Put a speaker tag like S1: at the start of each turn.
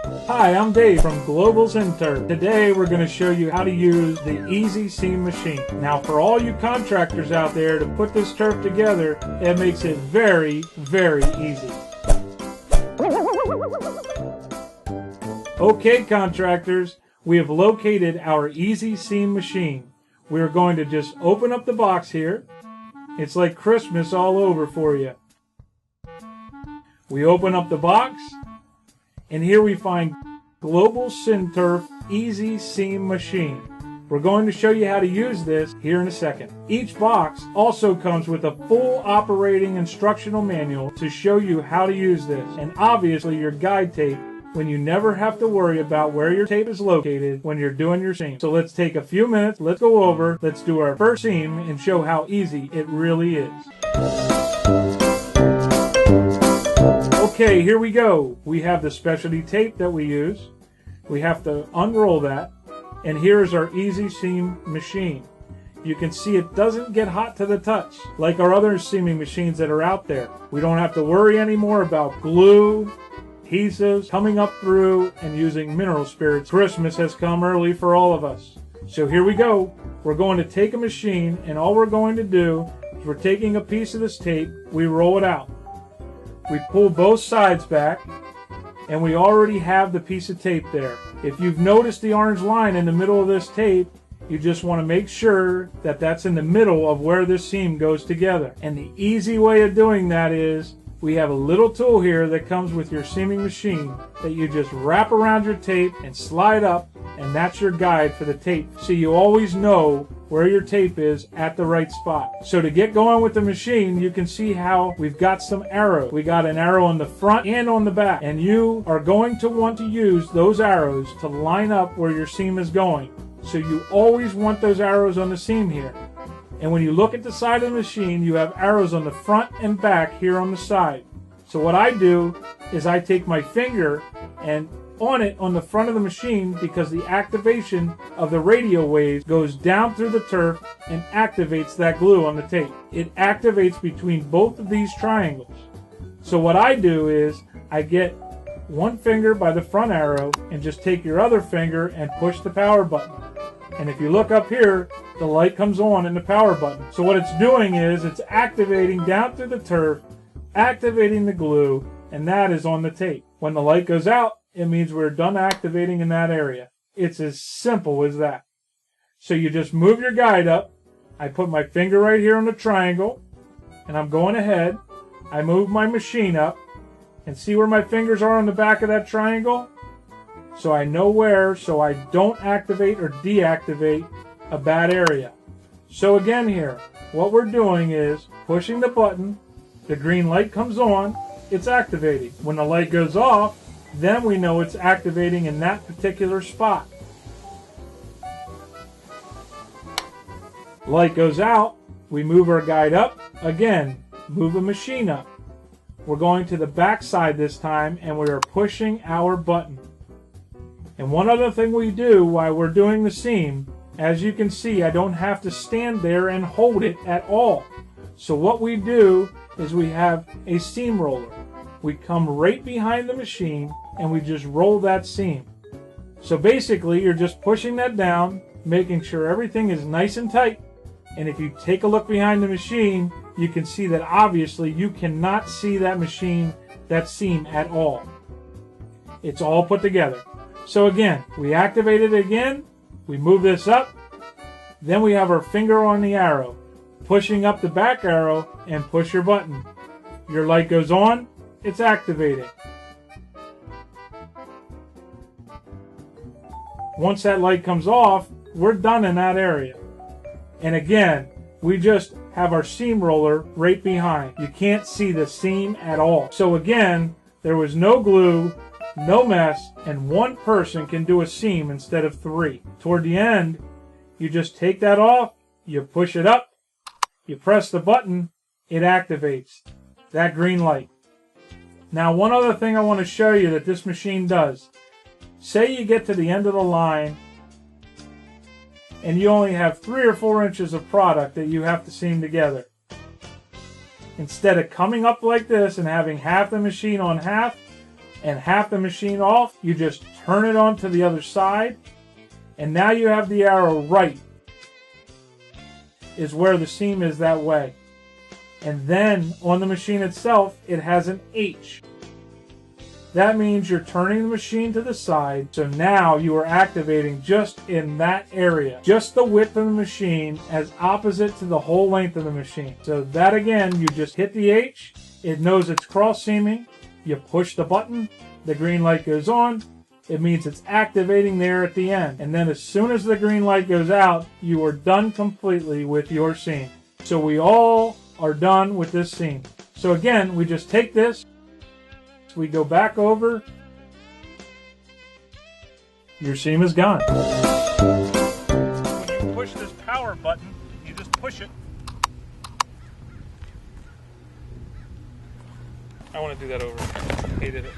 S1: Hi, I'm Dave from Global Seam Turf. Today we're going to show you how to use the Easy Seam machine. Now for all you contractors out there to put this turf together, it makes it very, very easy. Okay contractors, we have located our Easy Seam machine. We're going to just open up the box here. It's like Christmas all over for you. We open up the box, and here we find Global Seam Turf Easy Seam Machine. We're going to show you how to use this here in a second. Each box also comes with a full operating instructional manual to show you how to use this, and obviously your guide tape when you never have to worry about where your tape is located when you're doing your seam. So let's take a few minutes, let's go over, let's do our first seam and show how easy it really is. Okay, here we go. We have the specialty tape that we use. We have to unroll that, and here is our Easy Seam machine. You can see it doesn't get hot to the touch like our other seaming machines that are out there. We don't have to worry anymore about glue, adhesives coming up through, and using mineral spirits. Christmas has come early for all of us. So here we go. We're going to take a machine, and all we're going to do is we're taking a piece of this tape, we roll it out. We pull both sides back, and we already have the piece of tape there. If you've noticed the orange line in the middle of this tape, you just want to make sure that that's in the middle of where this seam goes together. And the easy way of doing that is we have a little tool here that comes with your seaming machine that you just wrap around your tape and slide up, and that's your guide for the tape. So you always know where your tape is at the right spot. So to get going with the machine, you can see how we've got some arrows. We got an arrow on the front and on the back, and you are going to want to use those arrows to line up where your seam is going. So you always want those arrows on the seam here. And when you look at the side of the machine, you have arrows on the front and back here on the side. So what I do is I take my finger and on it on the front of the machine, because the activation of the radio waves goes down through the turf and activates that glue on the tape. It activates between both of these triangles. So what I do is I get one finger by the front arrow and just take your other finger and push the power button. And if you look up here, the light comes on in the power button. So what it's doing is it's activating down through the turf, activating the glue, and that is on the tape. When the light goes out, it means we're done activating in that area. It's as simple as that. So you just move your guide up. I put my finger right here on the triangle, and I'm going ahead. I move my machine up, and see where my fingers are on the back of that triangle? So I know where, so I don't activate or deactivate a bad area. So again here, what we're doing is pushing the button, the green light comes on, it's activating. When the light goes off, then we know it's activating in that particular spot. Light goes out, we move our guide up, again, move the machine up. We're going to the back side this time, and we are pushing our button. And one other thing we do while we're doing the seam, as you can see, I don't have to stand there and hold it at all. So what we do is we have a seam roller. We come right behind the machine and we just roll that seam. So basically you're just pushing that down, making sure everything is nice and tight. And if you take a look behind the machine, you can see that obviously you cannot see that machine, that seam at all. It's all put together. So again, we activate it again, we move this up, then we have our finger on the arrow, pushing up the back arrow and push your button. Your light goes on, it's activating. Once that light comes off, we're done in that area. And again, we just have our seam roller right behind. You can't see the seam at all. So again, there was no glue, no mess, and one person can do a seam instead of three. Toward the end, you just take that off, you push it up, you press the button, it activates that green light. Now one other thing I want to show you that this machine does. Say you get to the end of the line and you only have 3 or 4 inches of product that you have to seam together. Instead of coming up like this and having half the machine on half, and half the machine off, you just turn it on to the other side, and now you have the arrow right is where the seam is that way. And then on the machine itself, it has an H. That means you're turning the machine to the side, so now you are activating just in that area, just the width of the machine as opposite to the whole length of the machine. So that again, you just hit the H, it knows it's cross seaming, you push the button, the green light goes on, it means it's activating there at the end. And then as soon as the green light goes out, you are done completely with your seam. So we all are done with this seam. So again, we just take this, we go back over, your seam is gone. When you push this power button, you just push it. I want to do that over. Hated it.